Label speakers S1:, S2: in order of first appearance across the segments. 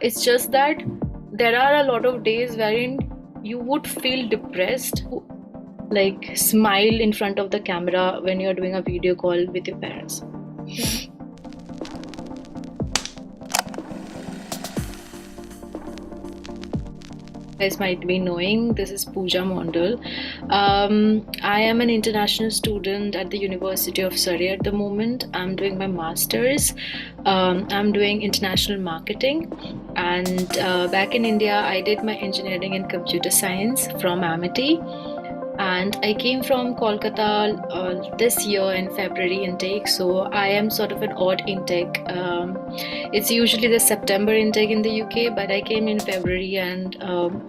S1: It's just that there are a lot of days wherein you would feel depressed, like smile in front of the camera when you're doing a video call with your parents.
S2: Sure.
S1: Guys might be knowing, this is Pooja Mondal. I am an international student at the University of Surrey at the moment. I'm doing my master's. I'm doing international marketing, and back in India I did my engineering in computer science from Amity, and I came from Kolkata this year in February intake, so I am sort of an odd intake. It's usually the September intake in the UK, but I came in February, and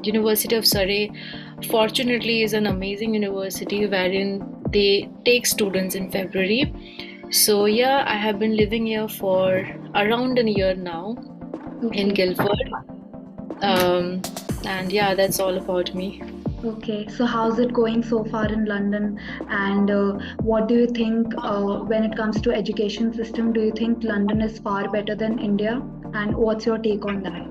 S1: University of Surrey fortunately is an amazing university wherein they take students in February. So yeah, I have been living here for around a year now in
S2: Okay.
S1: Guildford. And yeah, that's all about me.
S2: Okay. So how's it going so far in London? And what do you think when it comes to education system? Do you think London is far better than India? And what's your take on that?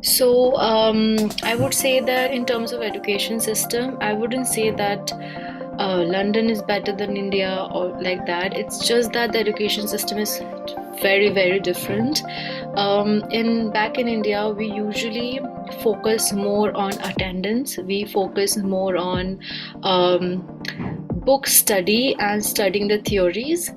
S1: So I would say that in terms of education system, I wouldn't say that London is better than India or like that. It's just that the education system is very, very different. In back in India, we usually focus more on attendance. We focus more on um, book study and studying the theories.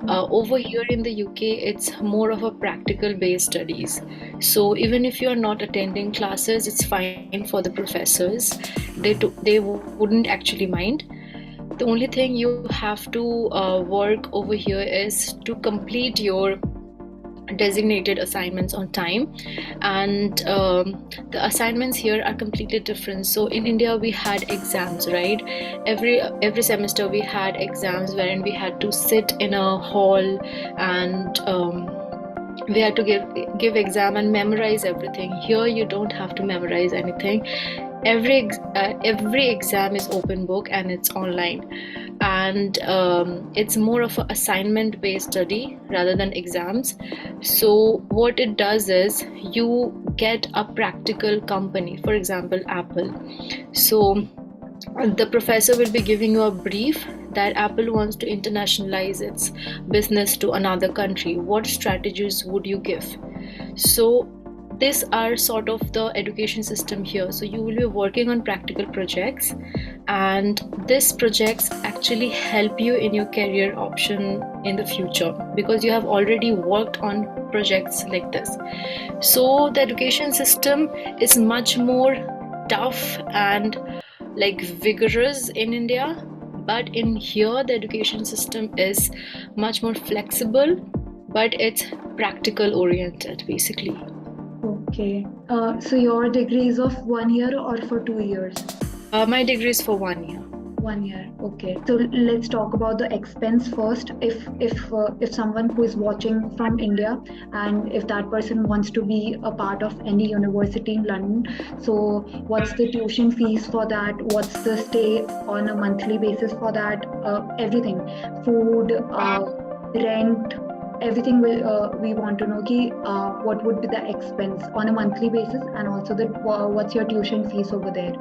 S1: Over here in the UK, it's more of a practical based studies. So even if you're not attending classes, it's fine for the professors. They wouldn't actually mind. The only thing you have to work over here is to complete your designated assignments on time, and the assignments here are completely different. So in India we had exams, right? Every semester we had exams wherein we had to sit in a hall, and we had to give exam and memorize everything. Here you don't have to memorize anything. Every exam is open book and it's online, and it's more of an assignment based study rather than exams. So what it does is you get a practical company, for example Apple. So the professor will be giving you a brief that Apple wants to internationalize its business to another country. What strategies would you give? So these are sort of the education system here. So you will be working on practical projects, and these projects actually help you in your career option in the future because you have already worked on projects like this. So the education system is much more tough and like vigorous in India, but in here the education system is much more flexible, but it's practical oriented basically.
S2: Okay. So your degree is of 1 year or for 2 years?
S1: My degree is for 1 year.
S2: 1 year. Okay. So let's talk about the expense first. If someone who is watching from India and if that person wants to be a part of any university in London, so what's the tuition fees for that? What's the stay on a monthly basis for that? Everything, food, rent, everything we want to know. What would be the expense on a monthly basis, and also what's your tuition fees over there?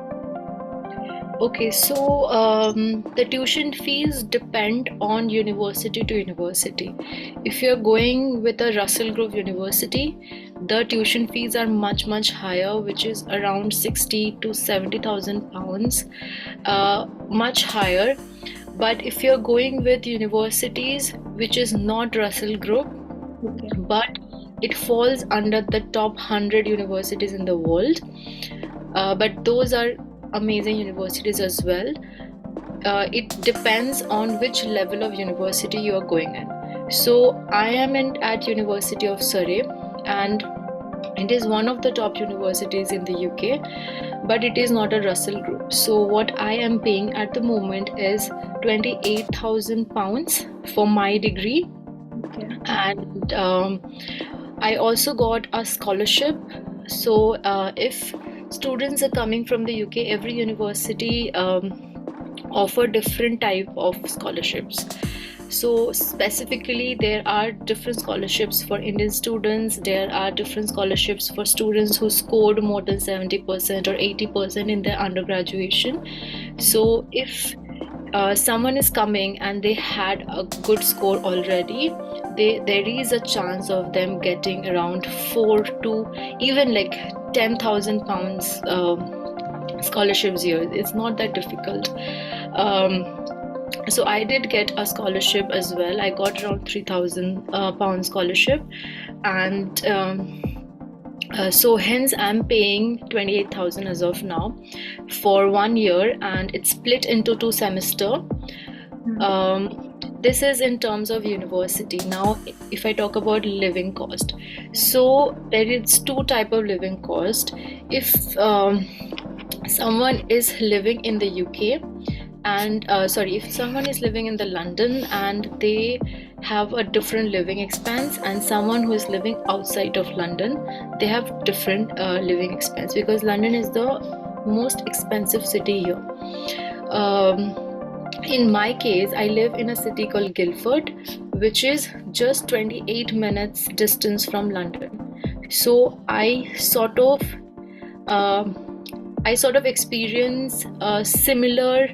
S1: Okay, so the tuition fees depend on university to university. If you're going with a Russell Grove University, the tuition fees are much higher, which is around 60 to 70,000 pounds, much higher. But if you're going with universities which is not Russell Group,
S2: Okay.
S1: but it falls under the top 100 universities in the world, but those are amazing universities as well. It depends on which level of university you are going in. So I am at University of Surrey, and it is one of the top universities in the UK, but it is not a Russell Group. So what I am paying at the moment is 28,000 pounds for my degree.
S2: Okay.
S1: And I also got a scholarship. So if students are coming from the UK, every university offer different type of scholarships. So specifically, there are different scholarships for Indian students. There are different scholarships for students who scored more than 70% or 80% in their undergraduation. So if someone is coming and they had a good score already, there is a chance of them getting around 4 to even like £10,000 scholarships here. It's not that difficult. So I did get a scholarship as well. I got around £3,000 scholarship, and so hence I'm paying 28,000 as of now for 1 year, and it's split into 2 semester. This is in terms of university. Now, if I talk about living cost, so there is two type of living cost. If someone is living in the UK and if someone is living in the London and they have a different living expense, and someone who is living outside of London, they have different living expense, because London is the most expensive city here. In my case, I live in a city called Guildford, which is just 28 minutes distance from London. So I sort of experience a similar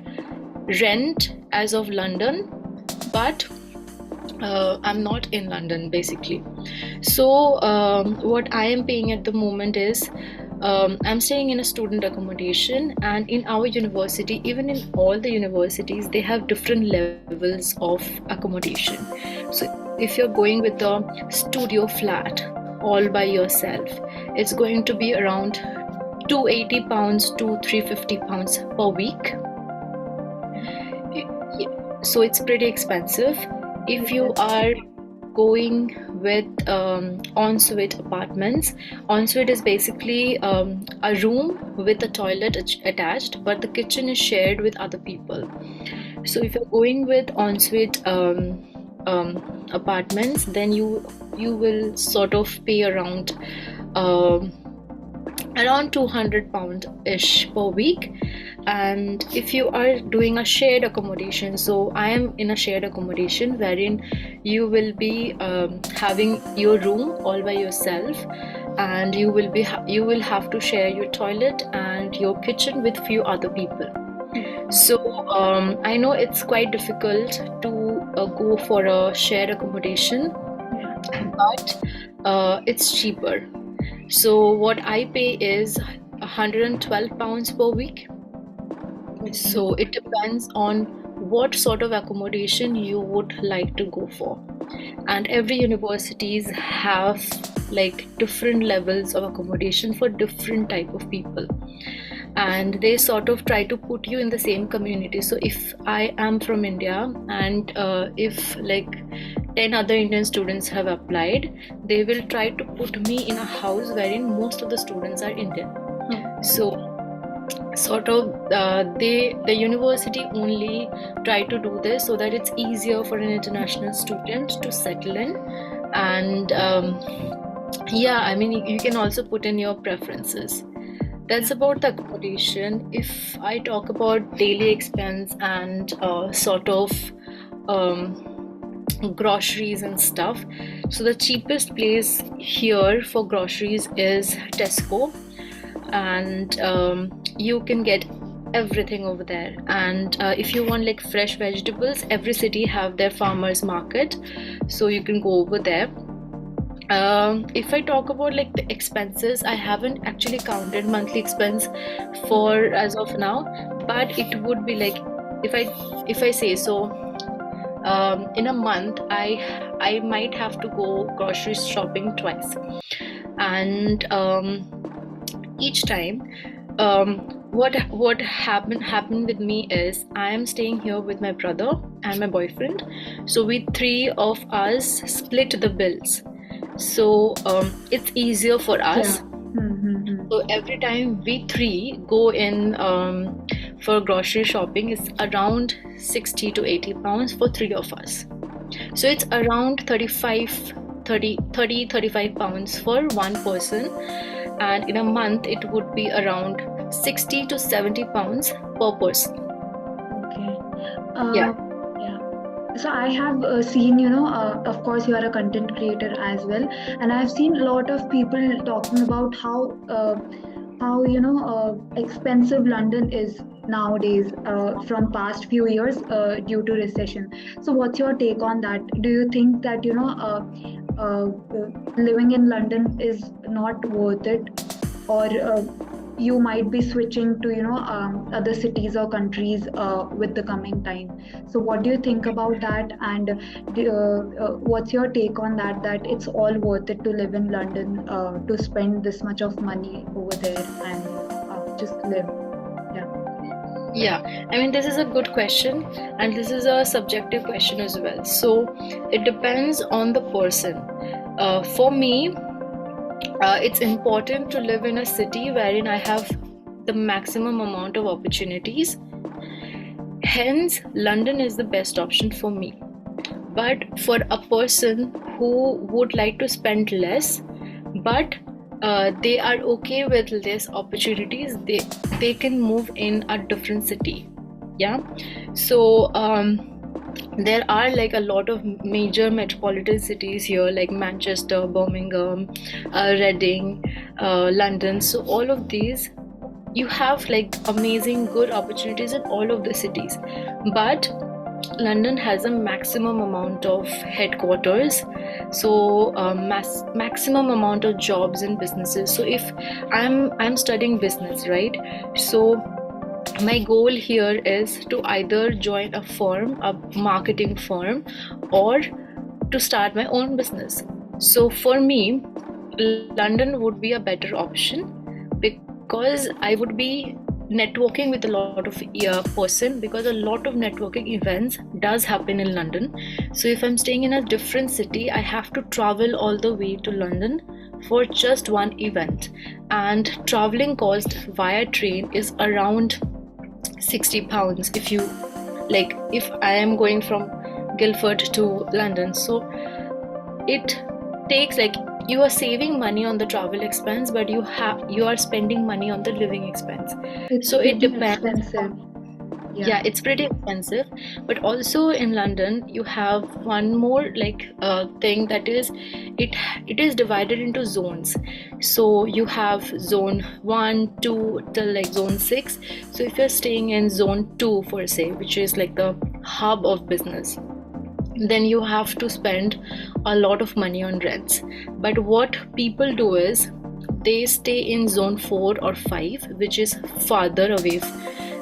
S1: rent as of London, but I'm not in London basically. So what I am paying at the moment is I'm staying in a student accommodation, and in our university, even in all the universities, they have different levels of accommodation. So if you're going with a studio flat all by yourself, it's going to be around £280 to £350 per week. So it's pretty expensive. If you are going with ensuite apartments, ensuite is basically a room with a toilet attached, but the kitchen is shared with other people. So if you're going with ensuite apartments, then you will sort of pay around £200 ish per week. And if you are doing a shared accommodation, so I am in a shared accommodation wherein you will be having your room all by yourself, and you will have to share your toilet and your kitchen with few other people. So I know it's quite difficult to go for a shared accommodation, but it's cheaper. So what I pay is £112 per week. So it depends on what sort of accommodation you would like to go for. And every universities have like different levels of accommodation for different type of people. And they sort of try to put you in the same community. So if I am from India, and if like 10 other Indian students have applied, they will try to put me in a house wherein most of the students are Indian. So sort of the university only try to do this so that it's easier for an international student to settle in. And yeah, I mean, you can also put in your preferences. That's about the accommodation. If I talk about daily expense and sort of groceries and stuff, so the cheapest place here for groceries is Tesco, and you can get everything over there. And if you want like fresh vegetables, every city have their farmers market, so you can go over there. If I talk about like the expenses, I haven't actually counted monthly expense for as of now, but it would be like, if I say so, in a month I might have to go grocery shopping twice. And each time what happened with me is, I am staying here with my brother and my boyfriend, so we three of us split the bills, so it's easier for us. So every time we three go in for grocery shopping, it's around 60 to 80 pounds for three of us. So it's around 35 £35 for one person, and in a month it would be around £60 to £70 per person.
S2: Okay.
S1: Yeah.
S2: Yeah. So I have seen, of course, you are a content creator as well, and I've seen a lot of people talking about how expensive London is nowadays from past few years due to recession. So what's your take on that? Do you think that uh, uh, living in London is not worth it, or you might be switching to other cities or countries with the coming time? So what do you think about that, and what's your take on that, that it's all worth it to live in London, to spend this much of money over there and just live? Yeah.
S1: Yeah, I mean, this is a good question, and this is a subjective question as well. So it depends on the person. For me, it's important to live in a city wherein I have the maximum amount of opportunities. Hence, London is the best option for me. But for a person who would like to spend less, but they are okay with less opportunities, they can move in a different city. Yeah. So there are like a lot of major metropolitan cities here, like Manchester, Birmingham, Reading, London. So all of these, you have like amazing good opportunities in all of the cities, but London has a maximum amount of headquarters, so maximum amount of jobs and businesses. So if I'm studying business, right? So my goal here is to either join a firm, a marketing firm, or to start my own business. So for me, London would be a better option because I would be networking with a lot of person, because a lot of networking events does happen in London. So if I'm staying in a different city, I have to travel all the way to London for just one event, and traveling cost via train is around £60 if you, like, if I am going from Guildford to London. So it takes like, you are saving money on the travel expense, but you are spending money on the living expense.
S2: It's
S1: So it
S2: pretty
S1: depends
S2: expensive.
S1: on,
S2: Yeah.
S1: yeah, it's pretty expensive. But also in London you have one more like thing, that is, it is divided into zones. So you have zone 1 2 till like zone 6. So if you're staying in zone 2, for say, which is like the hub of business, then you have to spend a lot of money on rents. But what people do is they stay in zone 4 or 5, which is farther away,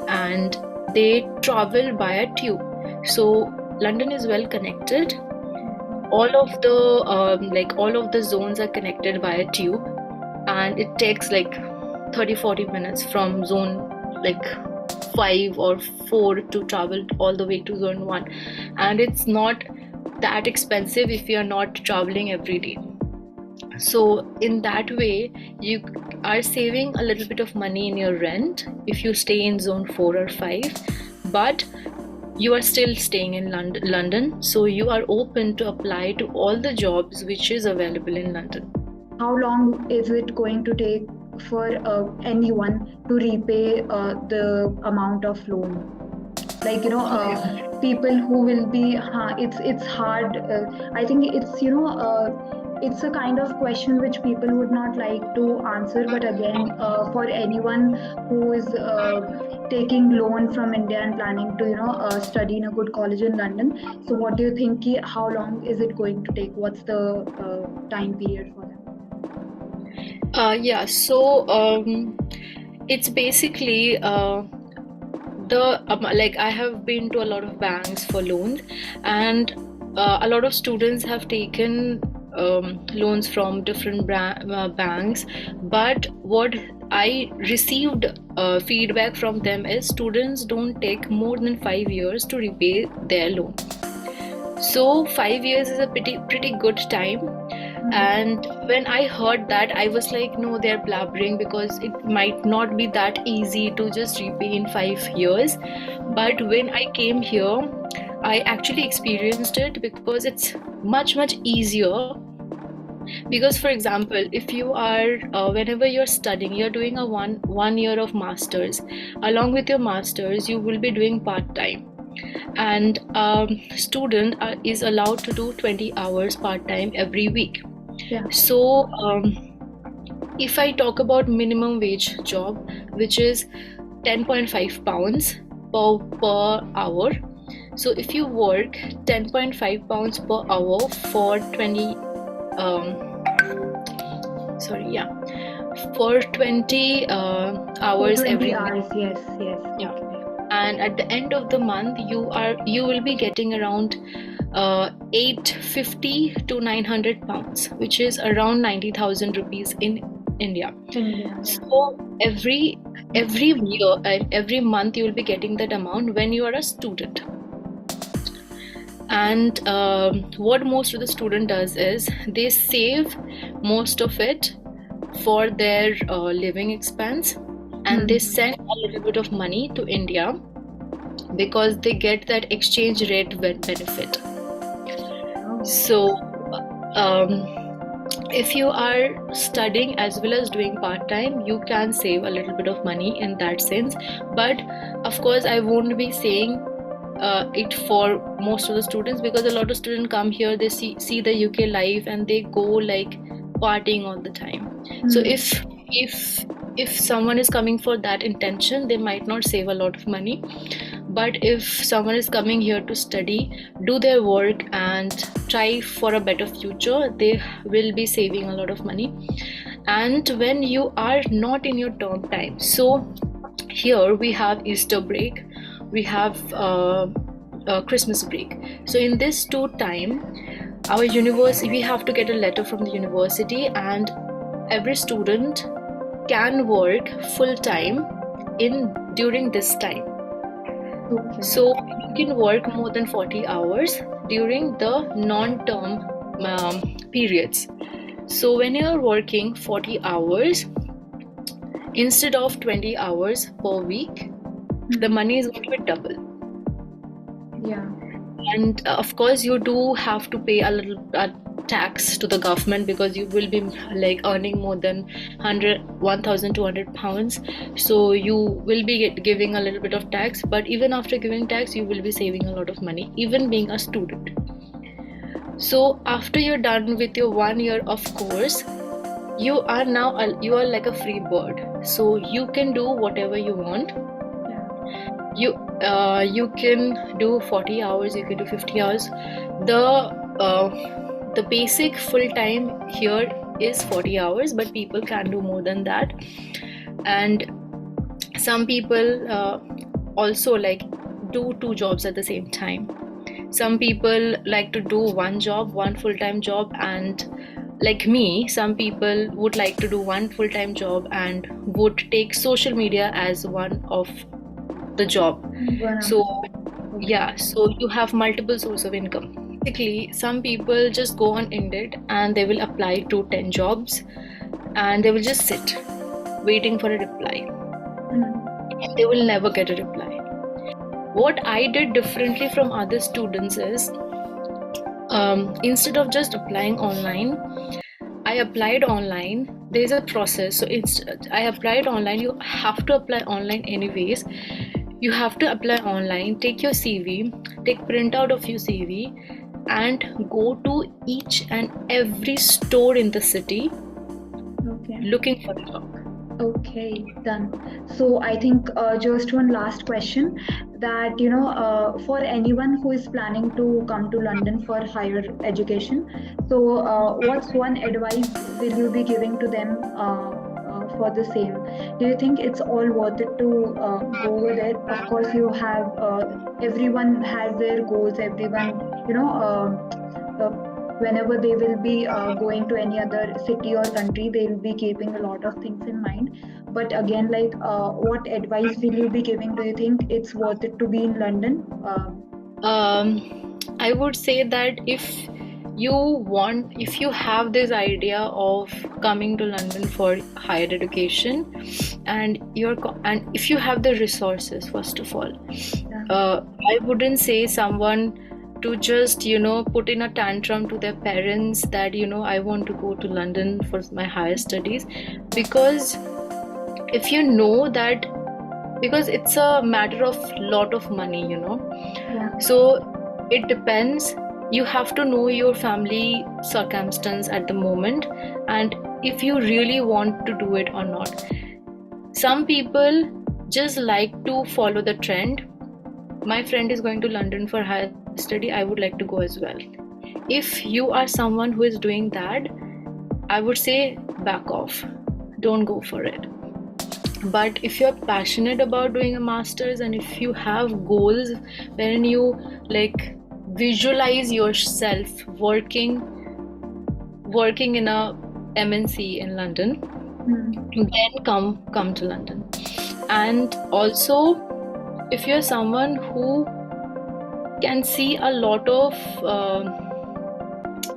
S1: and they travel by a tube. So London is well connected. All of the all of the zones are connected by a tube, and it takes like 30-40 minutes from zone like 5 or 4 to travel all the way to zone 1. And it's not that expensive if you are not traveling every day. So in that way, you are saving a little bit of money in your rent if you stay in zone 4 or 5, but you are still staying in London, so you are open to apply to all the jobs which is available in London.
S2: How long is it going to take for anyone to repay the amount of loan? Like people who will be it's hard. I think it's it's a kind of question which people would not like to answer, but again, for anyone who is taking loan from India and planning to study in a good college in London, so what do you think, how long is it going to take? What's the time period for them?
S1: Yeah, so it's basically the like, I have been to a lot of banks for loans, and a lot of students have taken loans from different banks. But what I received feedback from them is students don't take more than 5 years to repay their loan. So 5 years is a pretty good time. And when I heard that, I was like, no, they're blabbering, because it might not be that easy to just repay in 5 years. But when I came here, I actually experienced it, because it's much easier. Because for example, if you are whenever you're studying, you're doing a one year of masters. Along with your masters, you will be doing part time. and student is allowed to do 20 hours part-time every week.
S2: Yeah.
S1: So if I talk about minimum wage job, which is 10.5 pounds per hour, so if you work 10.5 pounds per hour for 20 um, sorry yeah for 20
S2: For
S1: hours
S2: 20
S1: every
S2: hours,
S1: week.
S2: yes, yes.
S1: Yeah.
S2: Okay.
S1: And at the end of the month you will be getting around 850 to 900 pounds, which is around 90,000 rupees in India.
S2: India, yeah.
S1: So every year and every month you will be getting that amount when you are a student. And what most of the student does is they save most of it for their living expense, and they send a little bit of money to India because they get that exchange rate benefit. So if you are studying as well as doing part-time, you can save a little bit of money in that sense. But of course I won't be saying it for most of the students, because a lot of students come here, they see the UK life and they go like partying all the time. So if someone is coming for that intention, they might not save a lot of money. But if someone is coming here to study, do their work and try for a better future, they will be saving a lot of money. And when you are not in your term time, so here we have Easter break, we have Christmas break. So in this two time, our university, we have to get a letter from the university, and every student can work full time in during this time.
S2: Okay.
S1: So you can work more than 40 hours during the non-term periods. So when you're working 40 hours instead of 20 hours per week, the money is going to be double.
S2: Yeah.
S1: And of course you do have to pay a little tax to the government, because you will be like earning more than 1,200 pounds, so you will be giving a little bit of tax. But even after giving tax, you will be saving a lot of money, even being a student. So after you're done with your 1 year of course, you are like a free bird, so you can do whatever you want. You can do 40 hours, you can do 50 hours. The basic full time here is 40 hours, but people can do more than that. And some people also like do two jobs at the same time. Some people like to do one job, one full-time job, and like me, some people would like to do one full-time job and would take social media as one of the job. So yeah, so you have multiple sources of income. Basically, some people just go on Indeed and they will apply to 10 jobs and they will just sit waiting for a reply. And they will never get a reply. What I did differently from other students is instead of just applying online, I applied online. There's a process. So I applied online. You have to apply online anyways. You have to apply online, take your CV, take printout of your CV, and go to each and every store in the city looking for a job.
S2: Okay, done. So I think just one last question, that for anyone who is planning to come to London for higher education, so what's one advice will you be giving to them for the same? Do you think it's all worth it to go over there? Of course, you have everyone has their goals. Everyone, whenever they will be going to any other city or country, they will be keeping a lot of things in mind. But again, like, what advice will you be giving? Do you think it's worth it to be in London?
S1: I would say that if you have this idea of coming to London for higher education, and if you have the resources, first of all, I wouldn't say someone to just put in a tantrum to their parents that I want to go to London for my higher studies, because if you know that, because it's a matter of lot of money,
S2: Yeah.
S1: So it depends. You have to know your family circumstance at the moment, and if you really want to do it or not. Some people just like to follow the trend. My friend is going to London for higher study, I would like to go as well. If you are someone who is doing that, I would say back off. Don't go for it. But if you're passionate about doing a master's and if you have goals wherein you like visualize yourself working in a MNC in London, then come to London. And also, if you're someone who can see a lot of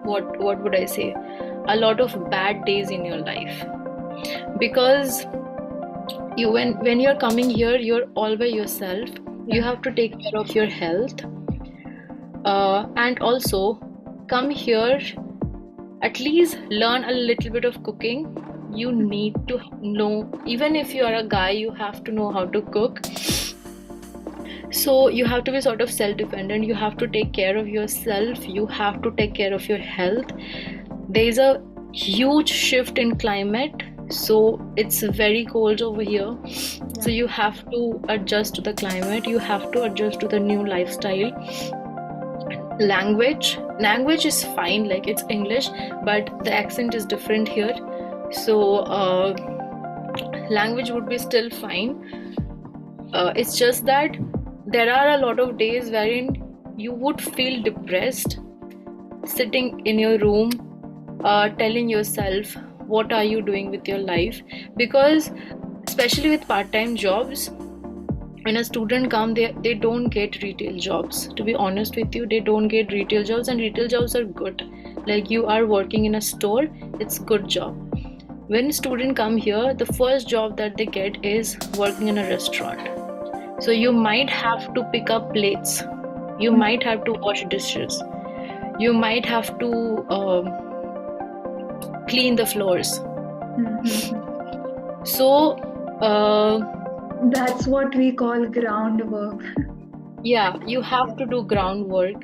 S1: what would I say, a lot of bad days in your life, because you when you're coming here, you're all by yourself. You have to take care of your health, and also come here, at least learn a little bit of cooking. You need to know, even if you are a guy, you have to know how to cook. So you have to be sort of self-dependent. You have to take care of yourself. You have to take care of your health. There is a huge shift in climate, so it's very cold over here. So you have to adjust to the climate. You have to adjust to the new lifestyle. Language is fine, like it's English, but the accent is different here. So language would be still fine. It's just that there are a lot of days wherein you would feel depressed sitting in your room, telling yourself what are you doing with your life, because especially with part-time jobs, when a student come, they don't get retail jobs. To be honest with you, they don't get retail jobs, and retail jobs are good. Like you are working in a store, it's good job. When students come here, the first job that they get is working in a restaurant. So you might have to pick up plates, you might have to wash dishes, you might have to clean the floors. So
S2: that's what we call groundwork.
S1: Yeah, you have to do groundwork,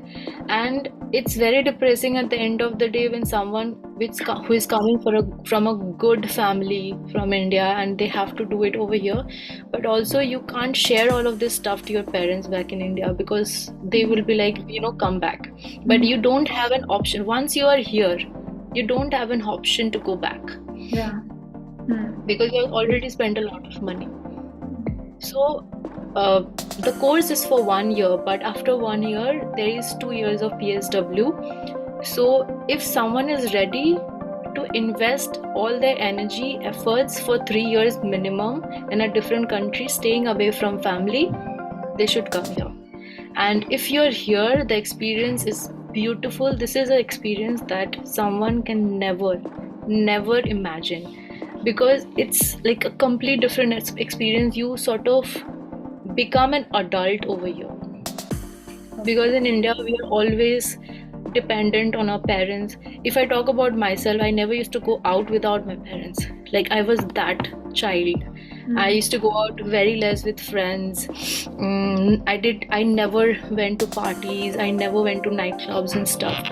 S1: and it's very depressing at the end of the day when someone who is coming from a good family from India and they have to do it over here. But also you can't share all of this stuff to your parents back in India, because they will be like, come back. But you don't have an option. Once you are here, you don't have an option to go back.
S2: Yeah.
S1: Because you have already spent a lot of money. So the course is for 1 year, but after 1 year there is 2 years of PSW. So if someone is ready to invest all their energy, efforts for 3 years minimum in a different country, staying away from family, they should come here. And if you're here, the experience is beautiful. This is an experience that someone can never imagine, because it's like a complete different experience. You sort of become an adult over here, because in India we are always dependent on our parents. If I talk about myself, I never used to go out without my parents. Like I was that child. I used to go out very less with friends. I never went to parties. I never went to nightclubs and stuff.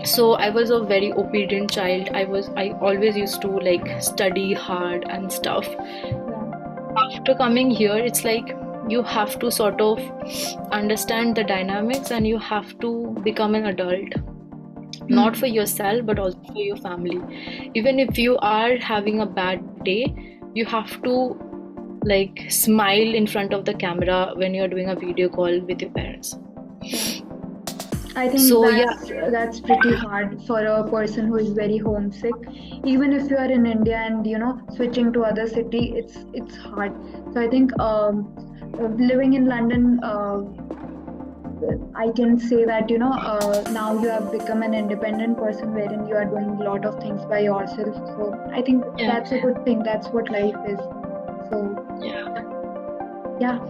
S1: So I was a very obedient child. I always used to like study hard and stuff. After coming here, it's like you have to sort of understand the dynamics and you have to become an adult. Not for yourself, but also for your family. Even if you are having a bad day, you have to like smile in front of the camera when you're doing a video call with your parents.
S2: I think that's pretty hard for a person who is very homesick. Even if you are in India and switching to other city, it's hard. So I think living in London, I can say that now you have become an independent person wherein you are doing a lot of things by yourself. So I think that's a good thing. That's what life is. So yeah.